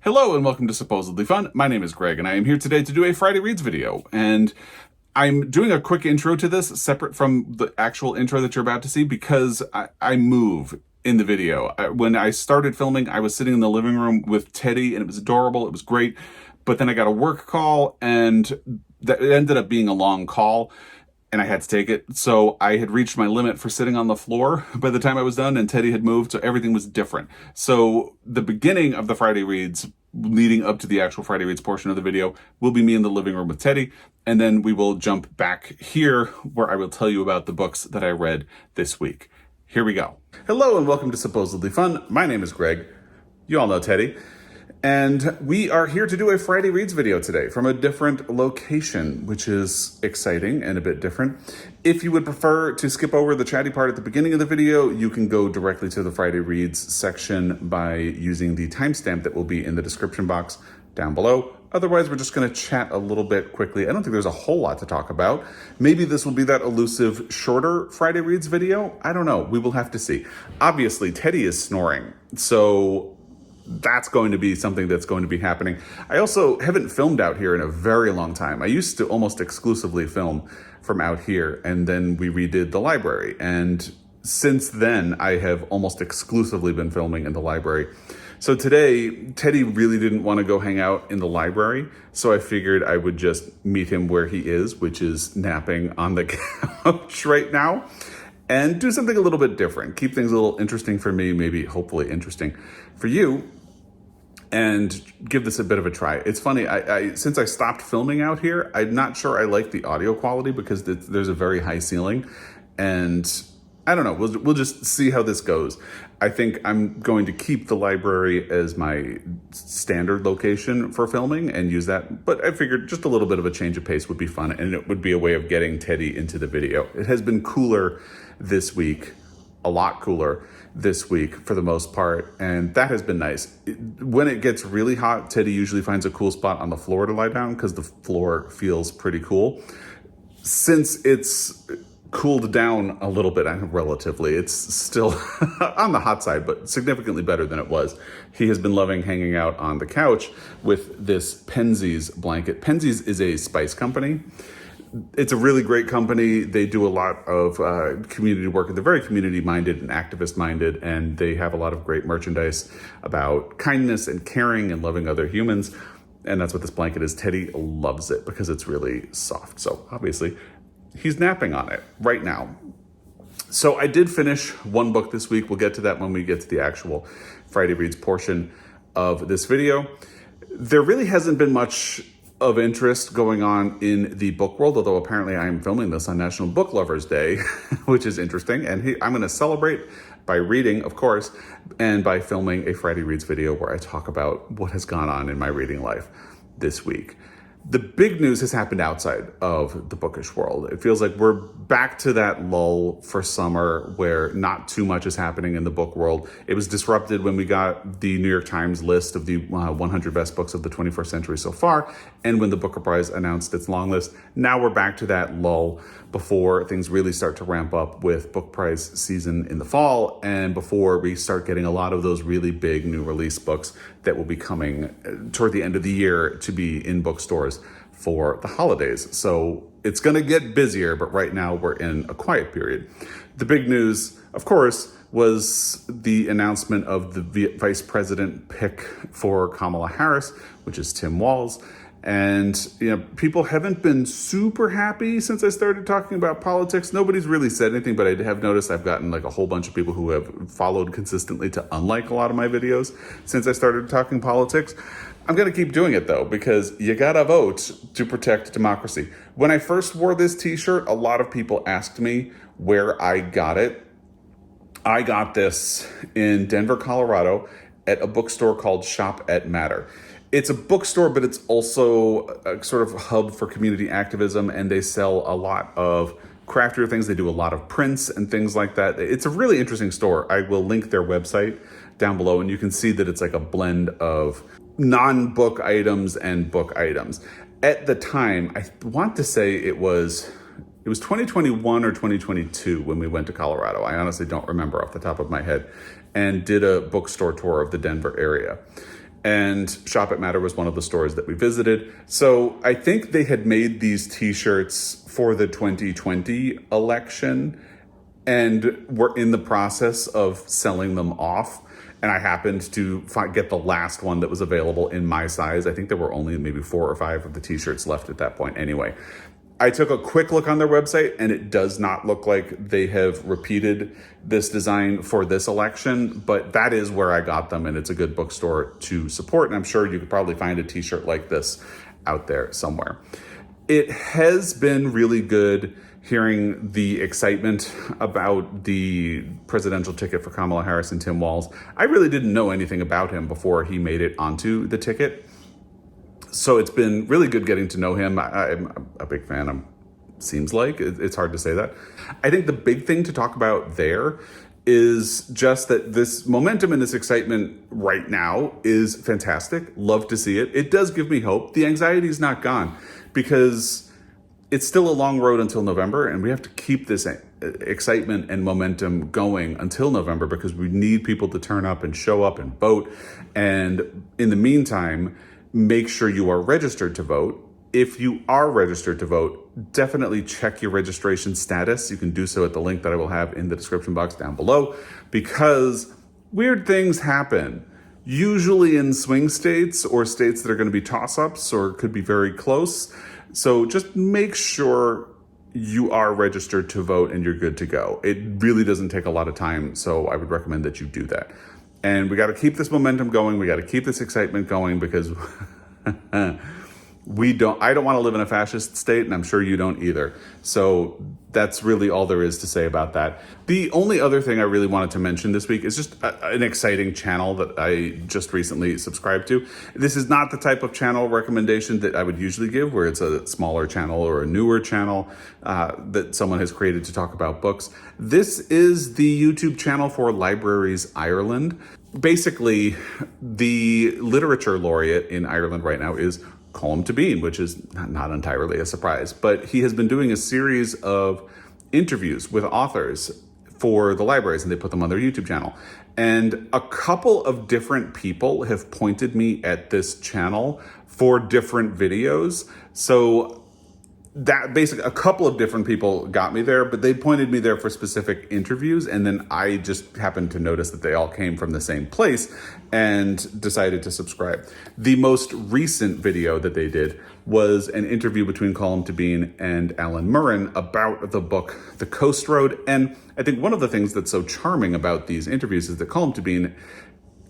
Hello and welcome to Supposedly Fun. My name is Greg and I am here today to do a Friday Reads video. And I'm doing a quick intro to this separate from the actual intro that you're about to see because I move in the video. When I started filming, I was sitting in the living room with Teddy and it was adorable. It was great. But then I got a work call and it ended up being a long call and I had to take it. So I had reached my limit for sitting on the floor by the time I was done, and Teddy had moved, so everything was different. So the beginning of the Friday Reads, leading up to the actual Friday Reads portion of the video, will be me in the living room with Teddy, and then we will jump back here where I will tell you about the books that I read this week. Here we go. Hello and welcome to Supposedly Fun. My name is Greg. You all know Teddy. And we are here to do a Friday Reads video today from a different location, which is exciting and a bit different. If you would prefer to skip over the chatty part at the beginning of the video, you can go directly to the Friday Reads section by using the timestamp that will be in the description box down below. Otherwise, we're just going to chat a little bit quickly. I don't think there's a whole lot to talk about. Maybe this will be that elusive, shorter Friday Reads video. I don't know. We will have to see. Obviously, Teddy is snoring, so that's going to be something that's going to be happening. I also haven't filmed out here in a very long time. I used to almost exclusively film from out here, and then we redid the library. And since then, I have almost exclusively been filming in the library. So today, Teddy really didn't want to go hang out in the library, so I figured I would just meet him where he is, which is napping on the couch right now, and do something a little bit different. Keep things a little interesting for me, maybe hopefully interesting for you, and give this a bit of a try. It's funny, since I stopped filming out here, I'm not sure I like the audio quality because there's a very high ceiling, and I don't know, we'll just see how this goes. I think I'm going to keep the library as my standard location for filming and use that, but I figured just a little bit of a change of pace would be fun, and it would be a way of getting Teddy into the video. It has been cooler this week, a lot cooler this week for the most part, and that has been nice. When it gets really hot, Teddy usually finds a cool spot on the floor to lie down because the floor feels pretty cool. Since it's cooled down a little bit, relatively, it's still on the hot side, but significantly better than it was. He has been loving hanging out on the couch with this Penzies blanket. Penzies is a spice company. It's a really great company. They do a lot of community work. They're very community-minded and activist-minded, and they have a lot of great merchandise about kindness and caring and loving other humans, and that's what this blanket is. Teddy loves it because it's really soft, so obviously he's napping on it right now. So I did finish one book this week. We'll get to that when we get to the actual Friday Reads portion of this video. There really hasn't been much of interest going on in the book world, although apparently I am filming this on National Book Lovers Day, which is interesting. And I'm going to celebrate by reading, of course, and by filming a Friday Reads video where I talk about what has gone on in my reading life this week. The big news has happened outside of the bookish world. It feels like we're back to that lull for summer where not too much is happening in the book world. It was disrupted when we got the New York Times list of the 100 best books of the 21st century so far, and when the Booker Prize announced its long list. Now we're back to that lull before things really start to ramp up with book prize season in the fall, and before we start getting a lot of those really big new release books that will be coming toward the end of the year to be in bookstores for the holidays. So it's going to get busier, but right now we're in a quiet period. The big news, of course, was the announcement of the vice president pick for Kamala Harris, which is Tim Walz. And, people haven't been super happy since I started talking about politics. Nobody's really said anything, but I have noticed I've gotten like a whole bunch of people who have followed consistently to unlike a lot of my videos since I started talking politics. I'm going to keep doing it though, because you gotta vote to protect democracy. When I first wore this t-shirt, a lot of people asked me where I got it. I got this in Denver, Colorado at a bookstore called Shop at Matter. It's a bookstore, but it's also a sort of hub for community activism, and they sell a lot of craftier things. They do a lot of prints and things like that. It's a really interesting store. I will link their website down below, and you can see that it's like a blend of non-book items and book items. At the time, I want to say it was 2021 or 2022 when we went to Colorado. I honestly don't remember off the top of my head, and did a bookstore tour of the Denver area. And Shop at Matter was one of the stores that we visited. So I think they had made these t-shirts for the 2020 election and were in the process of selling them off. And I happened to get the last one that was available in my size. I think there were only maybe 4 or 5 of the t-shirts left at that point. Anyway, I took a quick look on their website, and it does not look like they have repeated this design for this election, but that is where I got them, and it's a good bookstore to support, and I'm sure you could probably find a t-shirt like this out there somewhere. It has been really good hearing the excitement about the presidential ticket for Kamala Harris and Tim Walz. I really didn't know anything about him before he made it onto the ticket. So it's been really good getting to know him. I'm a big fan. Seems like it's hard to say that. I think the big thing to talk about there is just that this momentum and this excitement right now is fantastic. Love to see it. It does give me hope. The anxiety is not gone because it's still a long road until November, and we have to keep this excitement and momentum going until November because we need people to turn up and show up and vote. And in the meantime, make sure you are registered to vote. If you are registered to vote, definitely check your registration status. You can do so at the link that I will have in the description box down below, because weird things happen, usually in swing states or states that are going to be toss-ups or could be very close. So just make sure you are registered to vote and you're good to go. It really doesn't take a lot of time, so I would recommend that you do that. And we got to keep this momentum going. We got to keep this excitement going because I don't want to live in a fascist state, and I'm sure you don't either. So that's really all there is to say about that. The only other thing I really wanted to mention this week is just an exciting channel that I just recently subscribed to. This is not the type of channel recommendation that I would usually give, where it's a smaller channel or a newer channel that someone has created to talk about books. This is the YouTube channel for Libraries Ireland. Basically, the literature laureate in Ireland right now is Colm Tóibín, which is not entirely a surprise, but he has been doing a series of interviews with authors for the libraries, and they put them on their YouTube channel. And a couple of different people have pointed me at this channel for different videos. So that basically, a couple of different people got me there, but they pointed me there for specific interviews. And then I just happened to notice that they all came from the same place and decided to subscribe. The most recent video that they did was an interview between Colm Tóibín and Alan Murren about the book, The Coast Road. And I think one of the things that's so charming about these interviews is that Colm Tóibín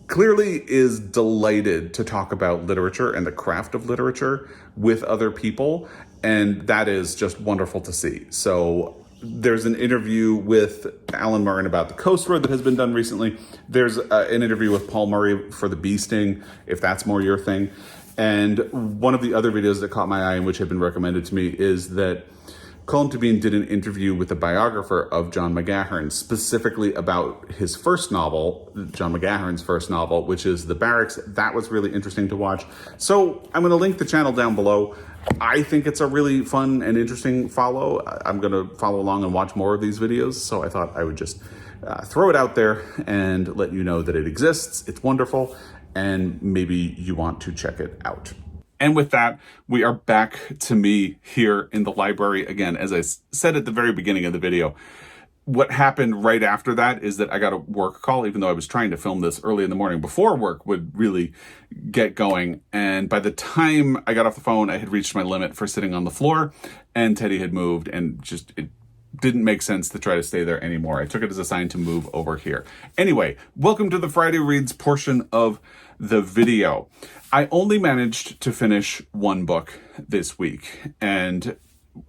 clearly is delighted to talk about literature and the craft of literature with other people. And that is just wonderful to see. So there's an interview with Alan Murren about The Coast Road that has been done recently. There's an interview with Paul Murray for The Bee Sting, if that's more your thing. And one of the other videos that caught my eye and which had been recommended to me is that Colm Tóibín did an interview with a biographer of John McGahern, specifically about his first novel, John McGahern's first novel, which is The Barracks. That was really interesting to watch. So I'm going to link the channel down below. I think it's a really fun and interesting follow. I'm going to follow along and watch more of these videos. So I thought I would just throw it out there and let you know that it exists. It's wonderful, and maybe you want to check it out. And with that, we are back to me here in the library again. As I said at the very beginning of the video, what happened right after that is that I got a work call, even though I was trying to film this early in the morning before work would really get going. And by the time I got off the phone, I had reached my limit for sitting on the floor, and Teddy had moved, and just it didn't make sense to try to stay there anymore. I took it as a sign to move over here. Anyway, welcome to the Friday Reads portion of the video. I only managed to finish one book this week, and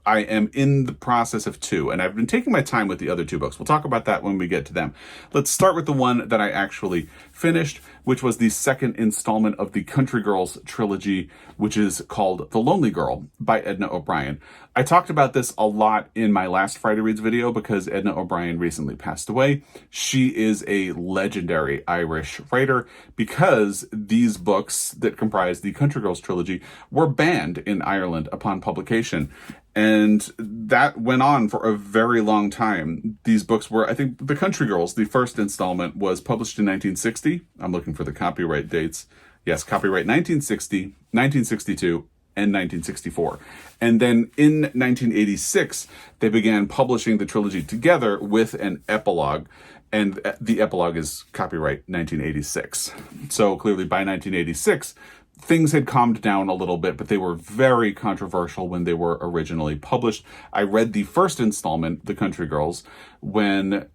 I am in the process of 2, and I've been taking my time with the other 2 books. We'll talk about that when we get to them. Let's start with the one that I actually finished, which was the second installment of the Country Girls trilogy, which is called The Lonely Girl by Edna O'Brien. I talked about this a lot in my last Friday Reads video because Edna O'Brien recently passed away. She is a legendary Irish writer because these books that comprise the Country Girls trilogy were banned in Ireland upon publication. And that went on for a very long time. These books were, I think, The Country Girls, the first installment, was published in 1960. I'm looking for the copyright dates. Yes, copyright 1960, 1962, and 1964. And then in 1986, they began publishing the trilogy together with an epilogue. And the epilogue is copyright 1986. So clearly by 1986, things had calmed down a little bit, but they were very controversial when they were originally published. I read the first installment, The Country Girls, when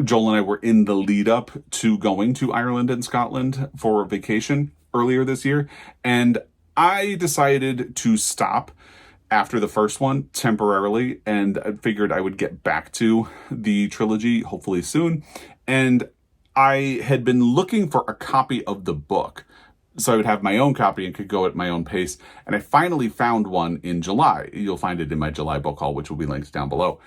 Joel and I were in the lead up to going to Ireland and Scotland for vacation earlier this year. And I decided to stop after the first one temporarily, and I figured I would get back to the trilogy hopefully soon. And I had been looking for a copy of the book, so I would have my own copy and could go at my own pace. And I finally found one in July. You'll find it in my July book haul, which will be linked down below.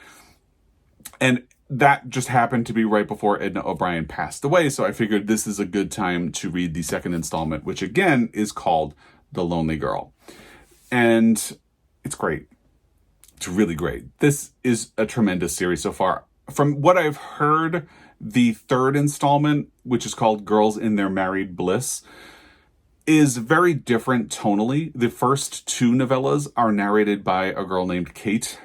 And that just happened to be right before Edna O'Brien passed away, so I figured this is a good time to read the second installment, which again is called The Lonely Girl. And it's great. It's really great. This is a tremendous series so far. From what I've heard, the third installment, which is called Girls in Their Married Bliss, is very different tonally. The first two novellas are narrated by a girl named Kate,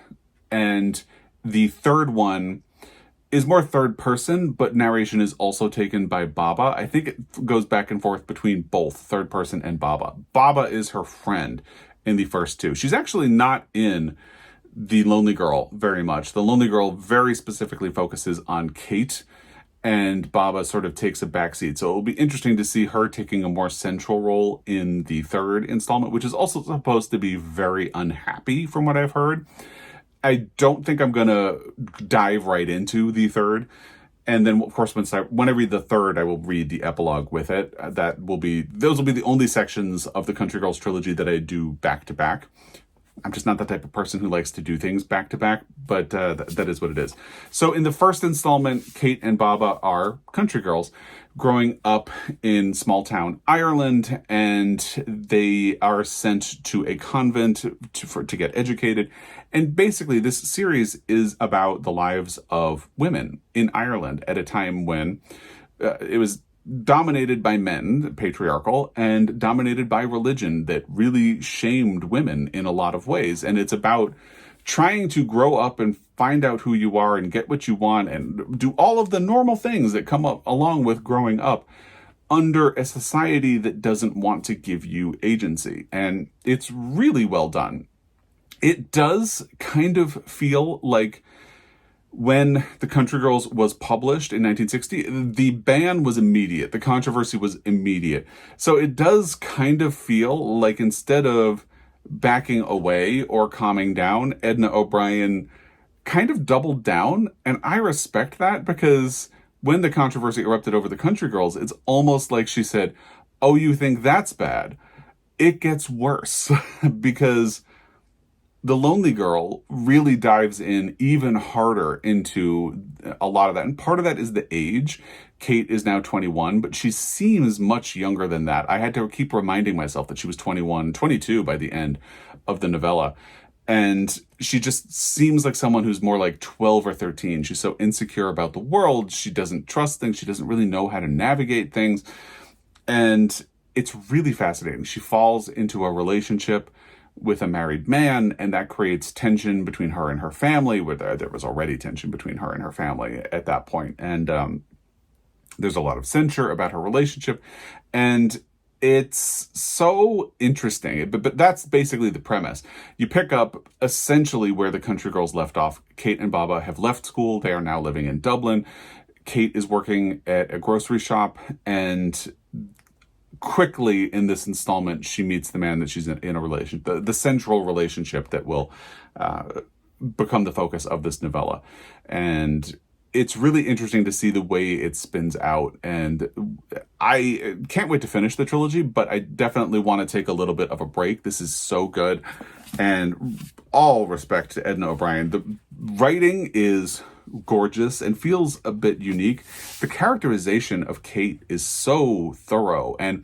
and the third one is more third person, but narration is also taken by Baba. I think it goes back and forth between both third person and Baba. Baba is her friend in the first two. She's actually not in The Lonely Girl very much. The Lonely Girl very specifically focuses on Kate, and Baba sort of takes a backseat. So it'll be interesting to see her taking a more central role in the third installment, which is also supposed to be very unhappy from what I've heard. I don't think I'm going to dive right into the third. And then, of course, when I read the third, I will read the epilogue with it. Those will be the only sections of the Country Girls trilogy that I do back to back. I'm just not the type of person who likes to do things back to back, but that is what it is. So in the first installment, Kate and Baba are country girls growing up in small town Ireland, and they are sent to a convent to get educated. And basically this series is about the lives of women in Ireland at a time when it was dominated by men, patriarchal, and dominated by religion that really shamed women in a lot of ways. And it's about trying to grow up and find out who you are and get what you want and do all of the normal things that come up along with growing up under a society that doesn't want to give you agency. And it's really well done. It does kind of feel like when The Country Girls was published in 1960, the ban was immediate. The controversy was immediate. So it does kind of feel like instead of backing away or calming down, Edna O'Brien kind of doubled down. And I respect that, because when the controversy erupted over The Country Girls, it's almost like she said, "Oh, you think that's bad? It gets worse." Because The Lonely Girl really dives in even harder into a lot of that. And part of that is the age. Kate is now 21, but she seems much younger than that. I had to keep reminding myself that she was 21, 22 by the end of the novella. And she just seems like someone who's more like 12 or 13. She's so insecure about the world. She doesn't trust things. She doesn't really know how to navigate things. And it's really fascinating. She falls into a relationship with a married man, and that creates tension between her and her family, where there was already tension between her and her family at that point. And there's a lot of censure about her relationship, and it's so interesting. But that's basically the premise. You pick up essentially where the Country Girls left off. Kate and Baba have left school. They are now living in Dublin. Kate is working at a grocery shop, and quickly in this installment, she meets the man that she's in a relationship, the central relationship that will become the focus of this novella. And it's really interesting to see the way it spins out. And I can't wait to finish the trilogy, but I definitely want to take a little bit of a break. This is so good. And all respect to Edna O'Brien. The writing is gorgeous and feels a bit unique. The characterization of Kate is so thorough, and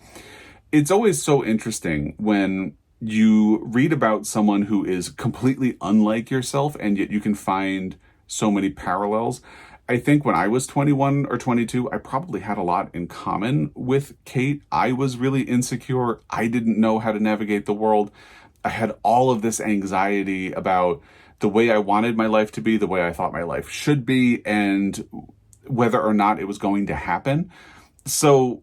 it's always so interesting when you read about someone who is completely unlike yourself and yet you can find so many parallels. I think when I was 21 or 22, I probably had a lot in common with Kate. I was really insecure. I didn't know how to navigate the world. I had all of this anxiety about the way I wanted my life to be, the way I thought my life should be, and whether or not it was going to happen. So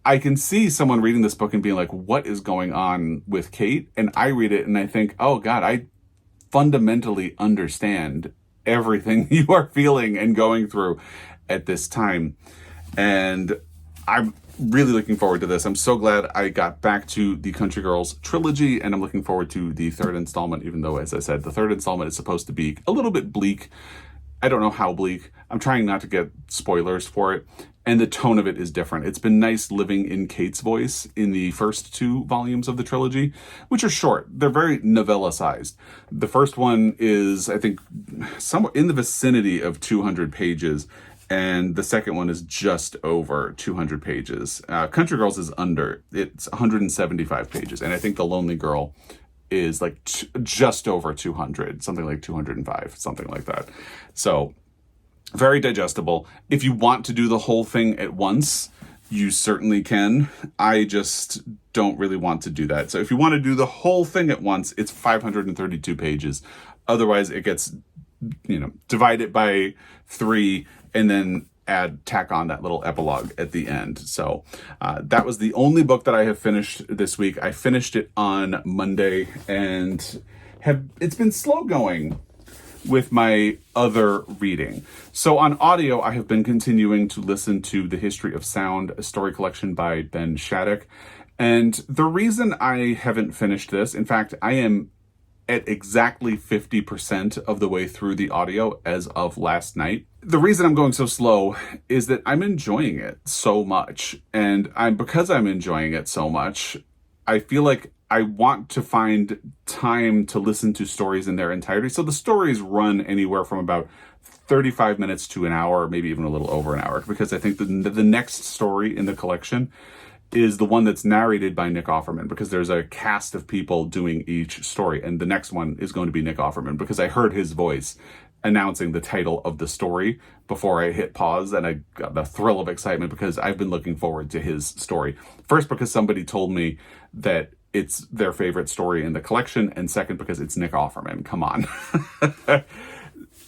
I can see someone reading this book and being like, what is going on with Kate? And I read it and I think, oh God, I fundamentally understand everything you are feeling and going through at this time. And I'm really looking forward to this. I'm so glad I got back to the Country Girls trilogy, and I'm looking forward to the third installment, even though, as I said, the third installment is supposed to be a little bit bleak. I don't know how bleak. I'm trying not to get spoilers for it. And the tone of it is different. It's been nice living in Kate's voice in the first two volumes of the trilogy, which are short. They're very novella-sized. The first one is, I think, somewhere in the vicinity of 200 pages, and the second one is just over 200 pages. Country Girls is under. It's 175 pages, and I think The Lonely Girl is like just over 200, something like 205, something like that. So very digestible. If you want to do the whole thing at once, you certainly can. I just don't really want to do that. So if you want to do the whole thing at once, it's 532 pages. Otherwise, it gets, divide it by 3 and then tack on that little epilogue at the end. So that was the only book that I have finished this week. I finished it on Monday and it's been slow going with my other reading. So on audio, I have been continuing to listen to The History of Sound, a story collection by Ben Shattuck. And the reason I haven't finished this, in fact, I am at exactly 50% of the way through the audio as of last night. The reason I'm going so slow is that I'm enjoying it so much. And because I'm enjoying it so much, I feel like I want to find time to listen to stories in their entirety. So the stories run anywhere from about 35 minutes to an hour, maybe even a little over an hour, because I think the next story in the collection is the one that's narrated by Nick Offerman, because there's a cast of people doing each story. And the next one is going to be Nick Offerman, because I heard his voice announcing the title of the story before I hit pause, and I got the thrill of excitement because I've been looking forward to his story. First, because somebody told me that it's their favorite story in the collection, and second, because it's Nick Offerman. Come on.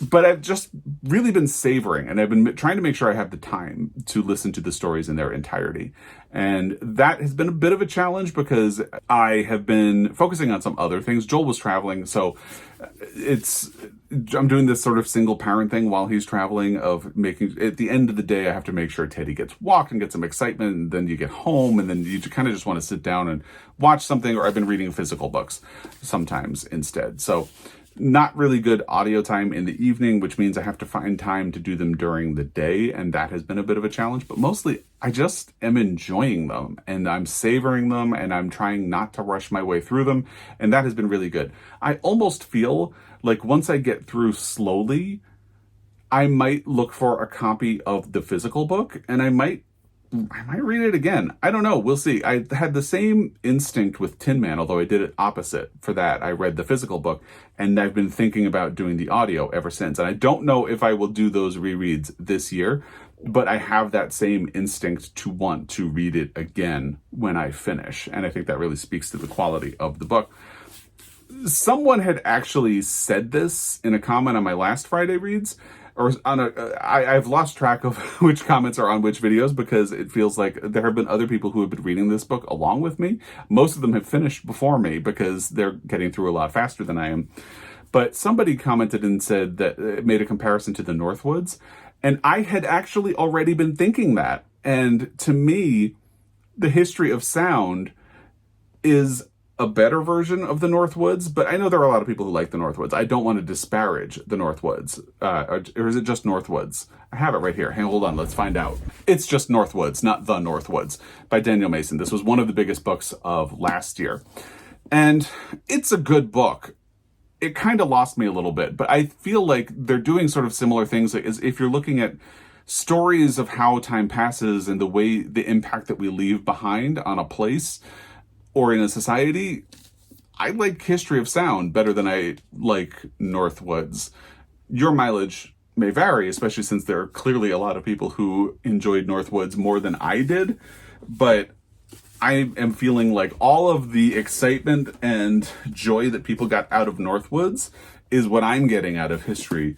But I've just really been savoring, and I've been trying to make sure I have the time to listen to the stories in their entirety. And that has been a bit of a challenge because I have been focusing on some other things. Joel was traveling, so I'm doing this sort of single parent thing while he's traveling, of making, at the end of the day, I have to make sure Teddy gets walked and gets some excitement, and then you get home, and then you kind of just want to sit down and watch something, or I've been reading physical books sometimes instead. So not really good audio time in the evening, which means I have to find time to do them during the day, and that has been a bit of a challenge. But mostly, I just am enjoying them, and I'm savoring them, and I'm trying not to rush my way through them, and that has been really good. I almost feel like once I get through slowly, I might look for a copy of the physical book, and I might read it again. I don't know. We'll see. I had the same instinct with Tin Man, although I did it opposite. For that, I read the physical book, and I've been thinking about doing the audio ever since. And I don't know if I will do those rereads this year, but I have that same instinct to want to read it again when I finish. And I think that really speaks to the quality of the book. Someone had actually said this in a comment on my last Friday reads, or I've lost track of which comments are on which videos, because it feels like there have been other people who have been reading this book along with me. Most of them have finished before me because they're getting through a lot faster than I am. But somebody commented and said that it made a comparison to the Northwoods. And I had actually already been thinking that. And to me, The History of Sound is a better version of the Northwoods, but I know there are a lot of people who like the Northwoods. I don't want to disparage the Northwoods. Or is it just Northwoods? I have it right here. Hey, hold on, let's find out. It's just Northwoods, not The Northwoods, by Daniel Mason. This was one of the biggest books of last year. And it's a good book. It kind of lost me a little bit, but I feel like they're doing sort of similar things. As if you're looking at stories of how time passes and the impact that we leave behind on a place or in a society, I like History of Sound better than I like Northwoods. Your mileage, may vary, especially since there are clearly a lot of people who enjoyed Northwoods more than I did. But I am feeling like all of the excitement and joy that people got out of Northwoods is what I'm getting out of History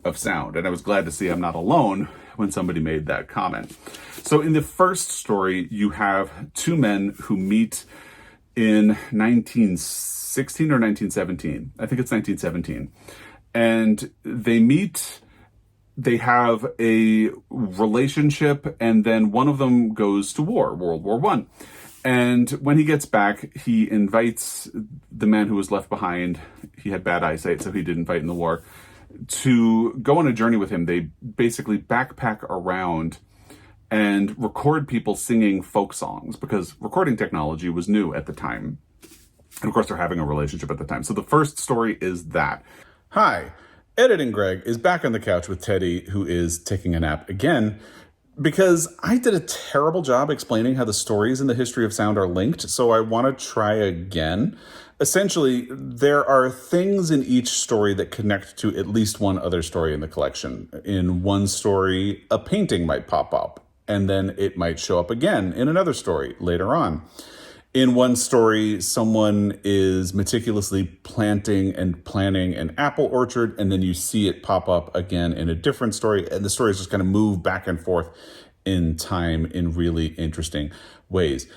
of Sound. And I was glad to see I'm not alone when somebody made that comment. So in the first story, you have two men who meet in 1916 or 1917. I think it's 1917. And they meet, they have a relationship, and then one of them goes to war, World War I. And when he gets back, he invites the man who was left behind. He had bad eyesight, so he didn't fight in the war, to go on a journey with him. They basically backpack around and record people singing folk songs, because recording technology was new at the time. And of course, they're having a relationship at the time. So the first story is that. Hi, Editing Greg is back on the couch with Teddy, who is taking a nap again, because I did a terrible job explaining how the stories in the History of Sound are linked, so I want to try again. Essentially, there are things in each story that connect to at least one other story in the collection. In one story, a painting might pop up, and then it might show up again in another story later on. In one story, someone is meticulously planting and planning an apple orchard, and then you see it pop up again in a different story, and the stories just kind of move back and forth in time in really interesting ways.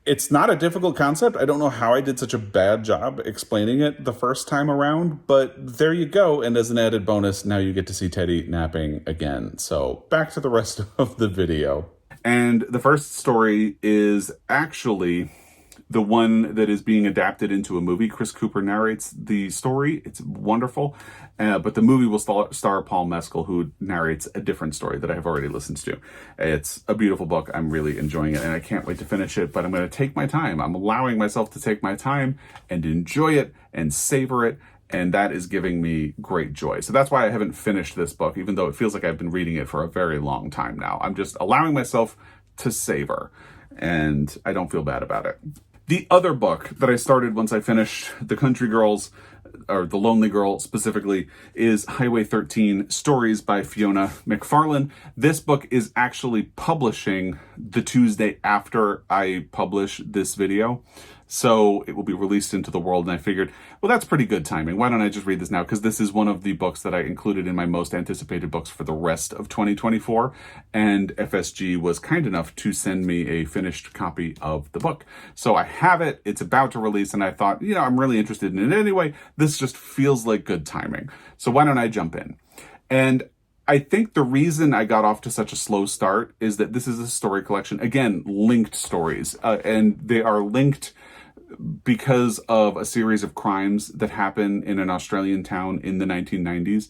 It's not a difficult concept. I don't know how I did such a bad job explaining it the first time around, but there you go. And as an added bonus, now you get to see Teddy napping again. So back to the rest of the video. And the first story is actually the one that is being adapted into a movie. Chris Cooper narrates the story. It's wonderful. But the movie will star Paul Mescal, who narrates a different story that I have already listened to. It's a beautiful book. I'm really enjoying it, and I can't wait to finish it, but I'm going to take my time. I'm allowing myself to take my time and enjoy it and savor it, and that is giving me great joy. So that's why I haven't finished this book, even though it feels like I've been reading it for a very long time now. I'm just allowing myself to savor, and I don't feel bad about it. The other book that I started once I finished The Country Girls, or The Lonely Girl specifically, is Highway 13, Stories by Fiona McFarlane. This book is actually publishing the Tuesday after I publish this video. So it will be released into the world, and I figured, well, that's pretty good timing. Why don't I just read this now? Because this is one of the books that I included in my most anticipated books for the rest of 2024, and FSG was kind enough to send me a finished copy of the book. So I have it, it's about to release, and I thought, I'm really interested in it anyway. This just feels like good timing. So why don't I jump in? And I think the reason I got off to such a slow start is that this is a story collection, again, linked stories, and they are linked because of a series of crimes that happen in an Australian town in the 1990s.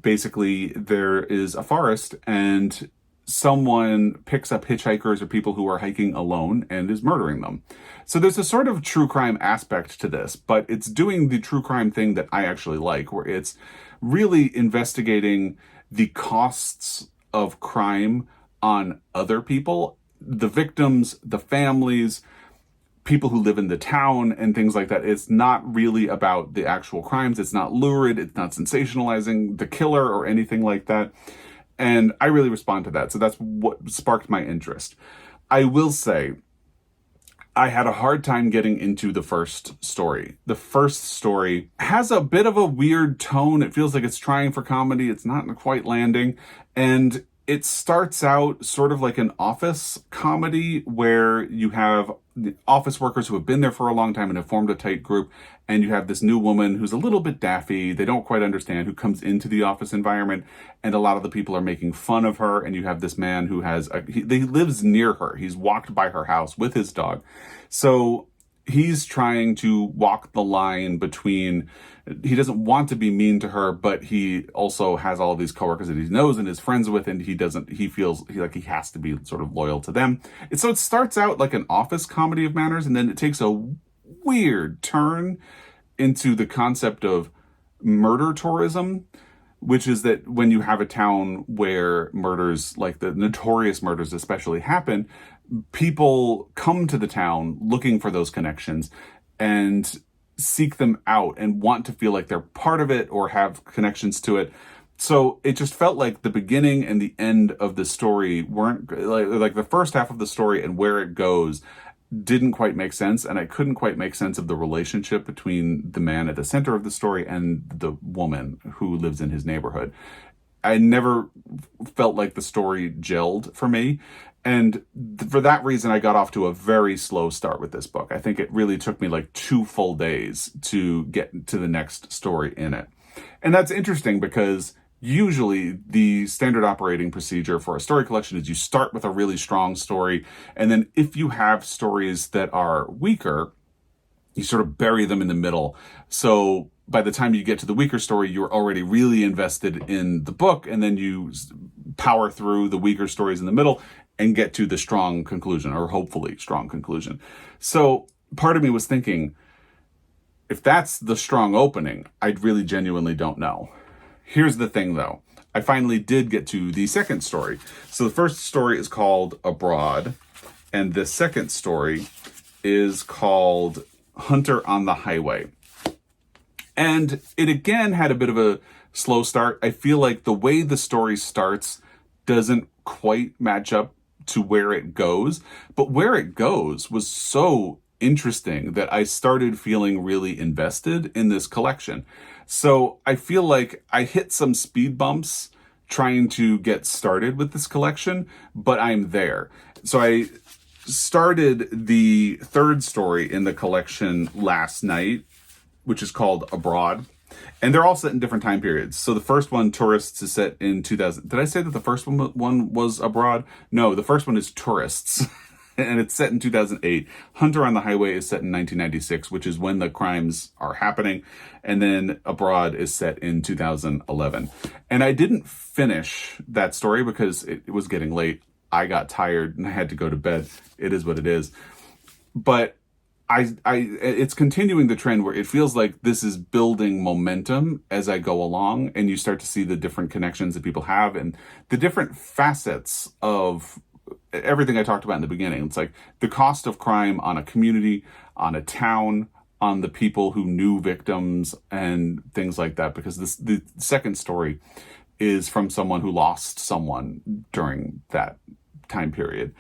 Basically, there is a forest, and someone picks up hitchhikers or people who are hiking alone and is murdering them. So there's a sort of true crime aspect to this, but it's doing the true crime thing that I actually like, where it's really investigating the costs of crime on other people, the victims, the families, people who live in the town, and things like that. It's not really about the actual crimes. It's not lurid. It's not sensationalizing the killer or anything like that. And I really respond to that. So that's what sparked my interest. I will say, I had a hard time getting into the first story. The first story has a bit of a weird tone. It feels like it's trying for comedy. It's not quite landing. And it starts out sort of like an office comedy where you have the office workers who have been there for a long time and have formed a tight group, and you have this new woman who's a little bit daffy, they don't quite understand, who comes into the office environment, and a lot of the people are making fun of her, and you have this man who he lives near her. He's walked by her house with his dog. So he's trying to walk the line between, he doesn't want to be mean to her, but he also has all of these coworkers that he knows and is friends with, and he feels like he has to be sort of loyal to them. And so it starts out like an office comedy of manners, and then it takes a weird turn into the concept of murder tourism, which is that when you have a town where murders, like the notorious murders especially, happen, people come to the town looking for those connections and seek them out and want to feel like they're part of it or have connections to it. So it just felt like the beginning and the end of the story weren't like the first half of the story and where it goes didn't quite make sense. And I couldn't quite make sense of the relationship between the man at the center of the story and the woman who lives in his neighborhood. I never felt like the story gelled for me. And for that reason, I got off to a very slow start with this book. I think it really took me like 2 full days to get to the next story in it. And that's interesting because usually the standard operating procedure for a story collection is you start with a really strong story. And then if you have stories that are weaker, you sort of bury them in the middle. So by the time you get to the weaker story, you're already really invested in the book. And then you power through the weaker stories in the middle and get to the strong conclusion, or hopefully strong conclusion. So part of me was thinking, if that's the strong opening, I really genuinely don't know. Here's the thing, though. I finally did get to the second story. So the first story is called Abroad, and the second story is called Hunter on the Highway. And it again had a bit of a slow start. I feel like the way the story starts doesn't quite match up to where it goes, but where it goes was so interesting that I started feeling really invested in this collection. So I feel like I hit some speed bumps trying to get started with this collection, but I'm there. So I started the third story in the collection last night, which is called Abroad. And they're all set in different time periods. So the first one, Tourists, is set in 2000. Did I say that the first one was Abroad? No, the first one is Tourists. And it's set in 2008. Hunter on the Highway is set in 1996, which is when the crimes are happening. And then Abroad is set in 2011. And I didn't finish that story because it was getting late. I got tired and I had to go to bed. It is what it is. But it's continuing the trend where it feels like this is building momentum as I go along, and you start to see the different connections that people have and the different facets of everything I talked about in the beginning. It's like the cost of crime on a community, on a town, on the people who knew victims and things like that. Because the second story is from someone who lost someone during that time period.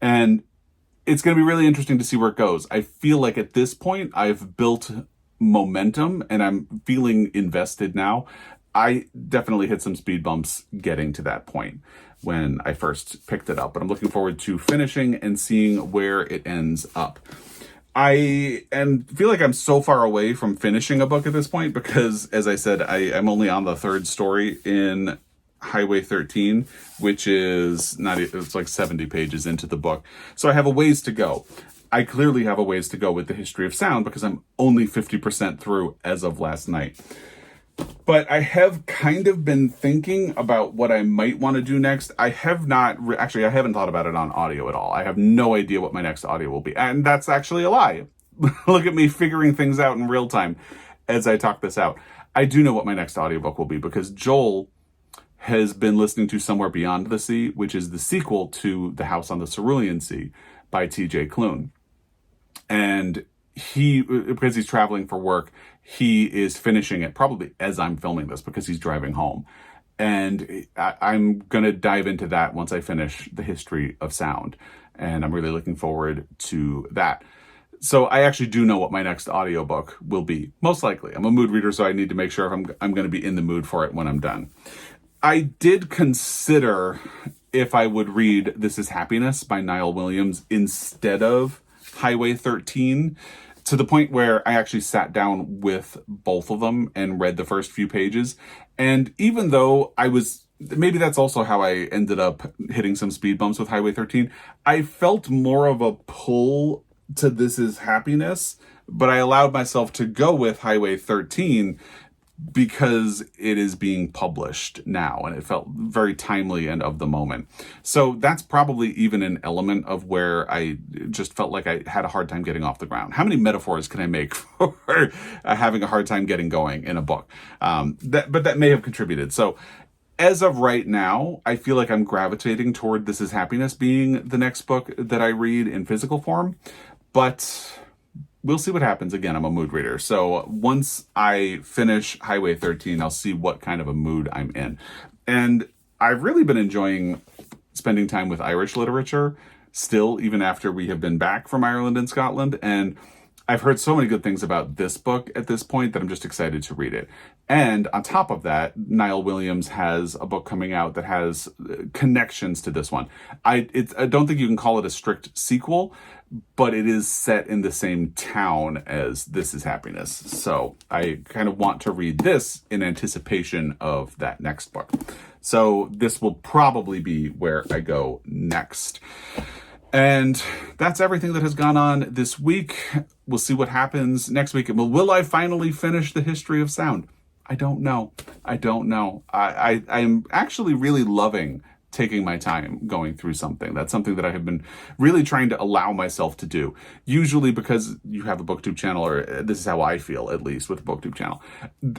And it's going to be really interesting to see where it goes. I feel like at this point, I've built momentum and I'm feeling invested now. I definitely hit some speed bumps getting to that point when I first picked it up, but I'm looking forward to finishing and seeing where it ends up. I feel like I'm so far away from finishing a book at this point because, as I said, I'm only on the third story in Highway 13, which is it's like 70 pages into the book. So I have a ways to go. I clearly have a ways to go with the history of sound because I'm only 50% through as of last night. But I have kind of been thinking about what I might want to do next. I have not, actually, I haven't thought about it on audio at all. I have no idea what my next audio will be. And that's actually a lie. Look at me figuring things out in real time as I talk this out. I do know what my next audiobook will be because Joel has been listening to Somewhere Beyond the Sea, which is the sequel to The House on the Cerulean Sea by T.J. Klune. And because he's traveling for work, he is finishing it probably as I'm filming this because he's driving home. And I'm going to dive into that once I finish the history of sound. And I'm really looking forward to that. So I actually do know what my next audiobook will be, most likely. I'm a mood reader, so I need to make sure I'm going to be in the mood for it when I'm done. I did consider if I would read This Is Happiness by Niall Williams instead of Highway 13, to the point where I actually sat down with both of them and read the first few pages. And even though maybe that's also how I ended up hitting some speed bumps with Highway 13, I felt more of a pull to This Is Happiness, but I allowed myself to go with Highway 13 because it is being published now and it felt very timely and of the moment. So that's probably even an element of where I just felt like I had a hard time getting off the ground. How many metaphors can I make for having a hard time getting going in a book? But that may have contributed. So as of right now, I feel like I'm gravitating toward This Is Happiness being the next book that I read in physical form. But we'll see what happens. Again, I'm a mood reader. So once I finish Highway 13, I'll see what kind of a mood I'm in. And I've really been enjoying spending time with Irish literature still, even after we have been back from Ireland and Scotland. And I've heard so many good things about this book at this point that I'm just excited to read it. And on top of that, Niall Williams has a book coming out that has connections to this one. I don't think you can call it a strict sequel, but it is set in the same town as This Is Happiness. So I kind of want to read this in anticipation of that next book. So this will probably be where I go next. And that's everything that has gone on this week. We'll see what happens next week. Will I finally finish The History of Sound? I don't know. I'm actually really loving taking my time going through something. That's something that I have been really trying to allow myself to do. Usually because you have a BookTube channel, or this is how I feel, at least with a BookTube channel.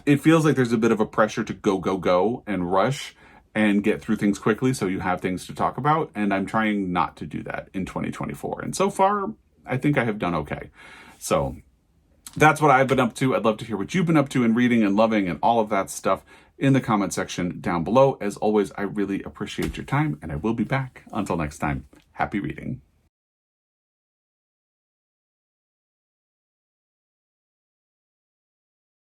It feels like there's a bit of a pressure to go and rush and get through things quickly so you have things to talk about. And I'm trying not to do that in 2024. And so far, I think I have done okay. So that's what I've been up to. I'd love to hear what you've been up to in reading and loving and all of that stuff in the comment section down below. As always, I really appreciate your time, and I will be back. Until next time, happy reading.